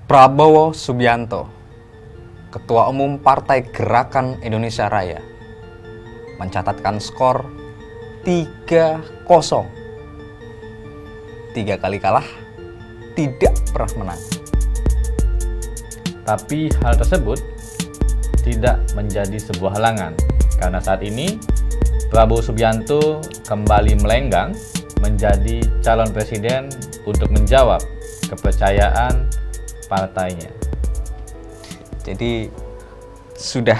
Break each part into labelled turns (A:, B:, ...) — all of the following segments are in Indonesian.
A: Prabowo Subianto, Ketua Umum Partai Gerakan Indonesia Raya, mencatatkan skor 3-0. 3 kali kalah, tidak pernah menang.
B: Tapi hal tersebut tidak menjadi sebuah halangan, karena saat ini Prabowo Subianto kembali melenggang menjadi calon presiden untuk menjawab kepercayaan partainya.
A: Jadi sudah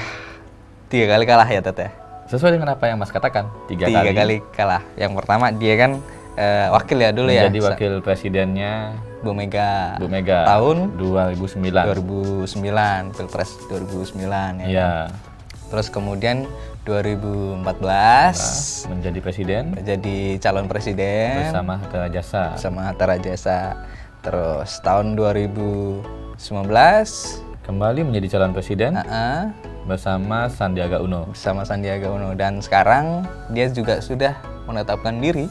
A: 3 kali kalah ya Teteh?
B: Sesuai dengan apa yang Mas katakan, 3
A: kali kalah. Yang pertama dia kan wakil ya dulu ya.
B: Menjadi wakil presidennya
A: Bu Mega.
B: Tahun 2009.
A: Pilpres 2009 ya.
B: Iya.
A: Terus kemudian 2014
B: menjadi presiden.
A: Menjadi calon presiden
B: Bersama Hatta Rajasa.
A: Terus tahun 2019
B: kembali menjadi calon presiden bersama Sandiaga Uno.
A: Dan sekarang dia juga sudah menetapkan diri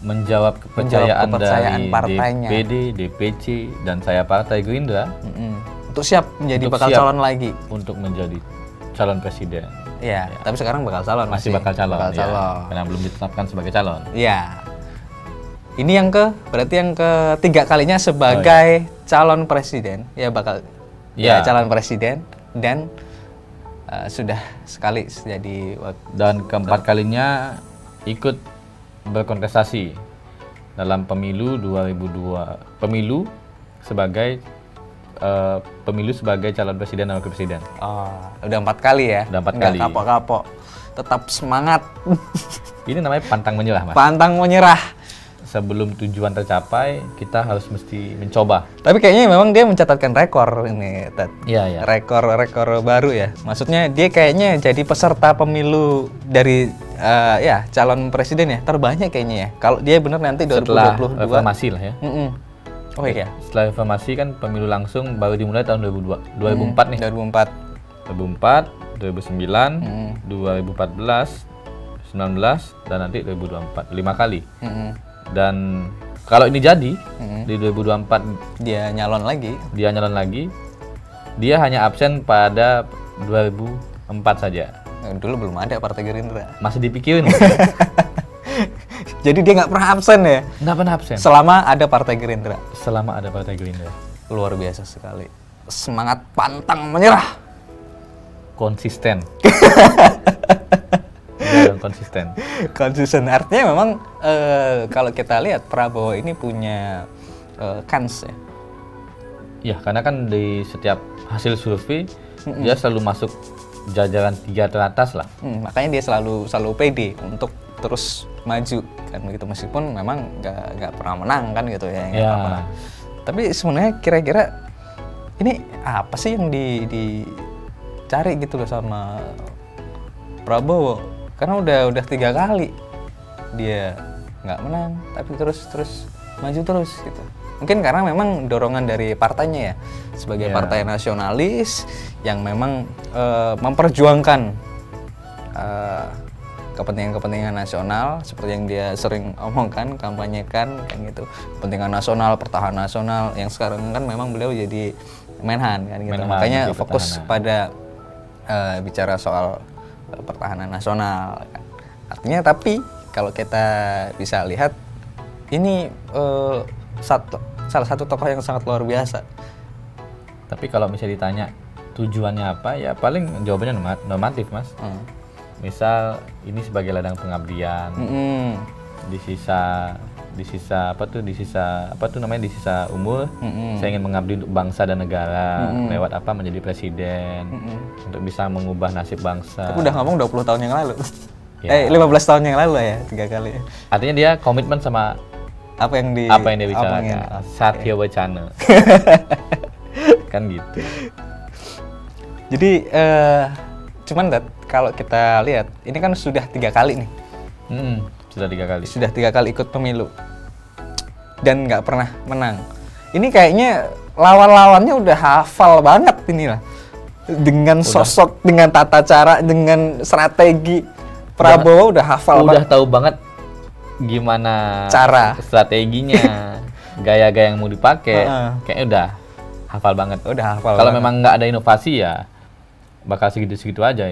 B: menjawab kepercayaan dari
A: partainya.
B: DPD, DPC, dan saya Partai Gerindra
A: untuk siap menjadi bakal calon lagi
B: untuk menjadi calon presiden.
A: Ya, tapi sekarang bakal calon
B: masih bakal calon. Karena belum ditetapkan sebagai calon.
A: Iya. Ini berarti yang ketiga kalinya sebagai calon presiden, ya bakal calon presiden dan sudah sekali jadi
B: dan keempat kalinya ikut berkontestasi dalam pemilu 2002 sebagai calon presiden dan wakil presiden.
A: Udah 4 kali ya.
B: Udah 4 kali.
A: Kapok-kapok. Tetap semangat.
B: Ini namanya pantang menyerah, Mas.
A: Pantang menyerah.
B: Sebelum tujuan tercapai, kita harus mesti mencoba.
A: Tapi kayaknya memang dia mencatatkan rekor ini, Ted.
B: Iya.
A: Rekor baru ya. Maksudnya dia kayaknya jadi peserta pemilu dari calon presiden ya terbanyak kayaknya ya. Kalau dia benar nanti 2022.
B: Setelah reformasi lah ya.
A: Oh iya.
B: Setelah reformasi kan pemilu langsung baru dimulai tahun 2004 nih. 2004, 2009, 2014, 19 dan nanti 2024. 5 kali. Dan kalau ini jadi di 2024
A: dia nyalon lagi.
B: Dia hanya absen pada 2004 saja.
A: Dulu belum ada Partai Gerindra.
B: Masih dipikirin.
A: Jadi dia nggak pernah absen ya?
B: Nggak pernah absen.
A: Selama ada Partai Gerindra. Luar biasa sekali. Semangat pantang menyerah.
B: Konsisten. Konsisten.
A: Artinya memang kalau kita lihat Prabowo ini punya kans ya.
B: Ya, karena kan di setiap hasil survei dia selalu masuk jajaran 3 teratas lah.
A: Makanya dia selalu pede untuk terus maju kan gitu, meskipun memang nggak pernah menang kan gitu ya. Apa-apa. Tapi sebenarnya kira-kira ini apa sih yang dicari gitu loh sama Prabowo? Karena udah 3 kali dia nggak menang, tapi terus maju terus gitu. Mungkin karena memang dorongan dari partainya ya, sebagai partai nasionalis yang memang memperjuangkan kepentingan nasional seperti yang dia sering omongkan, kampanyekan kan gitu. Kepentingan nasional, pertahanan nasional, yang sekarang kan memang beliau jadi Menhan kan gitu. Makanya fokus pada bicara soal pertahanan nasional kan. Artinya tapi kalau kita bisa lihat ini salah satu tokoh yang sangat luar biasa.
B: Tapi kalau misalnya ditanya tujuannya apa, ya paling jawabannya normatif, Mas. Misal ini sebagai ladang pengabdian. Di sisa umur, saya ingin mengabdi untuk bangsa dan negara. Lewat apa? Menjadi presiden. Untuk bisa mengubah nasib bangsa.
A: Tapi udah ngomong 20 tahun yang lalu. 15 tahun yang lalu ya, 3 kali.
B: Artinya dia komitmen sama
A: apa yang dia
B: bicarakan. Satya Wacana. Kan gitu.
A: Jadi cuman kalau kita lihat ini kan sudah 3 kali nih. Sudah 3 kali ikut pemilu dan nggak pernah menang. Ini kayaknya lawan-lawannya udah hafal banget inilah, dengan sosok, dengan tata cara, dengan strategi. Prabowo udah hafal banget.
B: Udah tahu banget gimana
A: cara
B: strateginya, gaya-gaya yang mau dipakai. Kayaknya hafal banget.
A: Udah hafal.
B: Kalau memang nggak ada inovasi ya bakal segitu-segitu aja.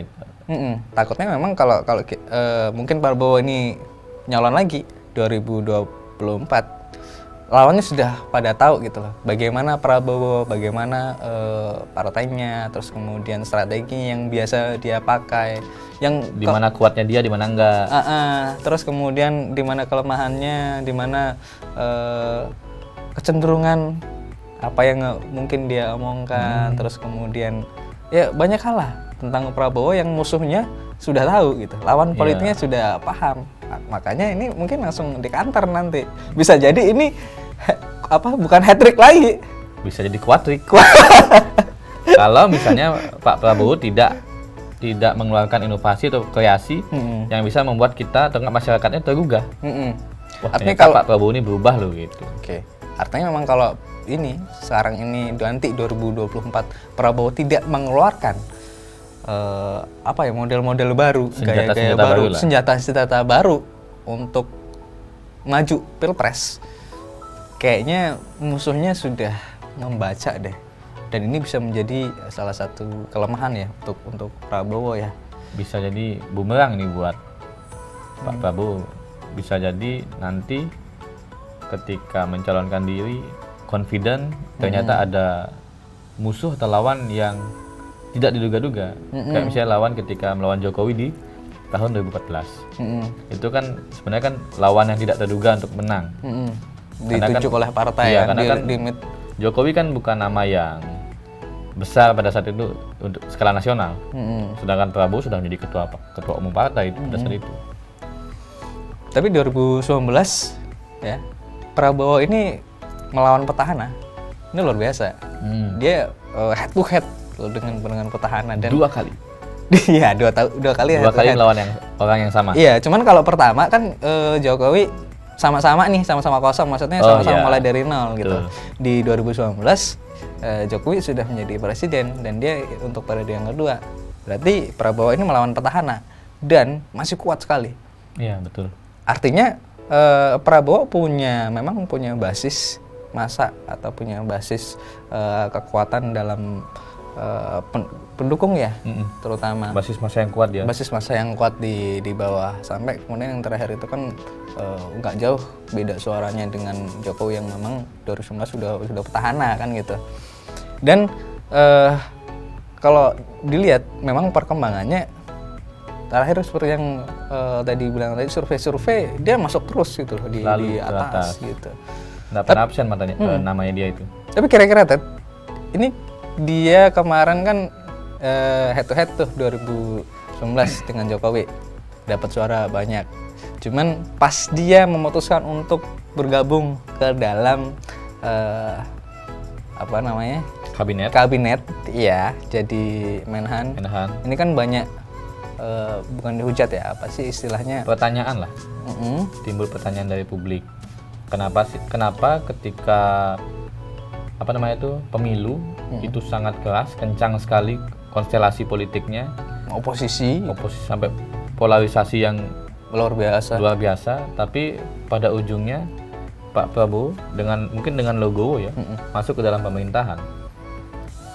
A: Takutnya memang kalau mungkin Prabowo ini nyalon lagi 2024, lawannya sudah pada tahu gitu loh bagaimana Prabowo, bagaimana partainya, terus kemudian strategi yang biasa dia pakai, yang
B: di mana kuatnya dia, di mana enggak.
A: Terus kemudian di mana kelemahannya, di mana kecenderungan apa yang mungkin dia omongkan, terus kemudian ya banyak hal lah tentang Prabowo yang musuhnya sudah tahu gitu, lawan politiknya sudah paham. Makanya ini mungkin langsung dikantor nanti. Bisa jadi ini bukan hat-trick lagi.
B: Bisa jadi quad-trick. Kalau misalnya Pak Prabowo tidak mengeluarkan inovasi atau kreasi yang bisa membuat kita atau masyarakatnya tergugah. Wah, artinya kalau Pak Prabowo ini berubah loh gitu.
A: Oke. Artinya memang kalau ini sekarang ini nanti 2024 Prabowo tidak mengeluarkan model-model baru, gaya-gaya baru, senjata-senjata baru untuk maju pilpres, kayaknya musuhnya sudah membaca deh, dan ini bisa menjadi salah satu kelemahan ya untuk Prabowo ya.
B: Bisa jadi bumerang nih buat Pak Prabowo. Bisa jadi nanti ketika mencalonkan diri confident, ternyata ada musuh atau lawan yang tidak diduga-duga. Kayak misalnya lawan ketika melawan Jokowi di tahun 2014. Itu kan sebenarnya kan lawan yang tidak terduga untuk menang.
A: Ditunjuk oleh partai
B: ya, karena kan Jokowi kan bukan nama yang besar pada saat itu untuk skala nasional. Sedangkan Prabowo sudah menjadi ketua umum partai pada saat itu.
A: Tapi 2019 ya, Prabowo ini melawan petahana. Ini luar biasa. Dia head to head dengan petahana dan
B: 2 kali.
A: Iya, dua kali
B: melawan orang yang sama.
A: Iya, cuman kalau pertama kan Jokowi sama-sama kosong, maksudnya sama-sama mulai dari nol gitu. Di 2019 Jokowi sudah menjadi presiden dan dia untuk periode yang kedua. Berarti Prabowo ini melawan petahana dan masih kuat sekali.
B: Iya, betul.
A: Artinya Prabowo memang punya basis massa atau punya basis kekuatan dalam pendukung ya, terutama
B: basis massa yang kuat ya.
A: Basis massa yang kuat di bawah, sampai kemudian yang terakhir itu kan nggak jauh beda suaranya dengan Jokowi yang memang 2019 sudah petahana kan gitu. Dan kalau dilihat memang perkembangannya terakhir seperti yang tadi bilang tadi, survei dia masuk terus gitu di atas gitu.
B: Nggak pernah absen namanya dia itu.
A: Tapi kira-kira Ted, ini dia kemarin kan head to head tuh 2019 dengan Jokowi, dapat suara banyak. Cuman pas dia memutuskan untuk bergabung ke dalam kabinet, iya, jadi Menhan. Ini kan banyak bukan dihujat ya, apa sih istilahnya?
B: Pertanyaan lah. Timbul pertanyaan dari publik. Kenapa ketika pemilu itu sangat keras, kencang sekali konstelasi politiknya,
A: oposisi
B: sampai polarisasi yang
A: luar biasa, tapi pada ujungnya Pak Prabowo mungkin dengan logo ya masuk ke dalam pemerintahan.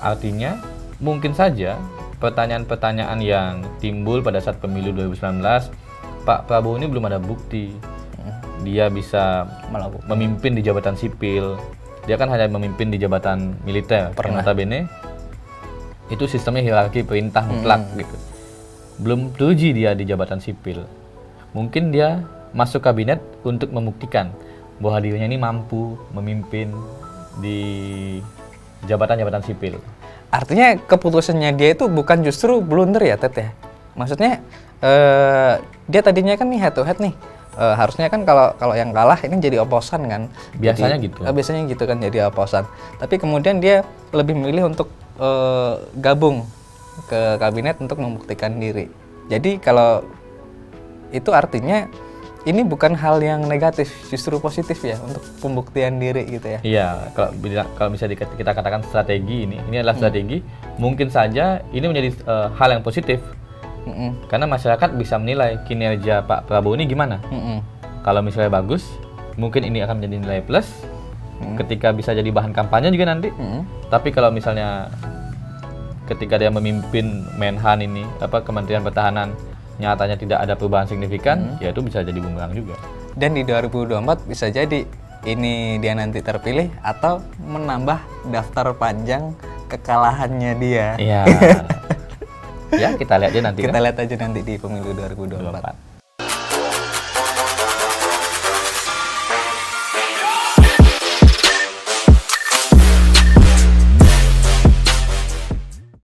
A: Artinya mungkin saja pertanyaan-pertanyaan yang timbul pada saat pemilu 2019, Pak Prabowo ini belum ada bukti dia bisa memimpin di jabatan sipil. Dia kan hanya memimpin di jabatan militer. Notabene itu sistemnya hierarki perintah mutlak gitu. Belum teruji dia di jabatan sipil. Mungkin dia masuk kabinet untuk membuktikan bahwa dirinya ini mampu memimpin di jabatan-jabatan sipil. Artinya keputusannya dia itu bukan justru blunder ya, Ted ya? Maksudnya dia tadinya kan nih head to head nih. Harusnya kan kalau yang kalah ini jadi oposan kan,
B: biasanya
A: gitu kan, jadi oposan. Tapi kemudian dia lebih memilih untuk gabung ke kabinet untuk membuktikan diri. Jadi kalau itu artinya ini bukan hal yang negatif, justru positif ya untuk pembuktian diri gitu ya.
B: Iya, kalau bisa kita katakan strategi ini adalah strategi, mungkin saja ini menjadi hal yang positif. Karena masyarakat bisa menilai kinerja Pak Prabowo ini gimana. Kalau misalnya bagus, mungkin ini akan menjadi nilai plus. ketika bisa jadi bahan kampanye juga nanti. Tapi kalau misalnya ketika dia memimpin Menhan ini, Kementerian Pertahanan, nyatanya tidak ada perubahan signifikan, ya itu bisa jadi bumerang juga.
A: Dan di 2024 bisa jadi ini dia nanti terpilih atau menambah daftar panjang kekalahannya dia.
B: Iya. Ya, kita lihat aja nanti.
A: Kita lihat aja nanti di pemilu 2024.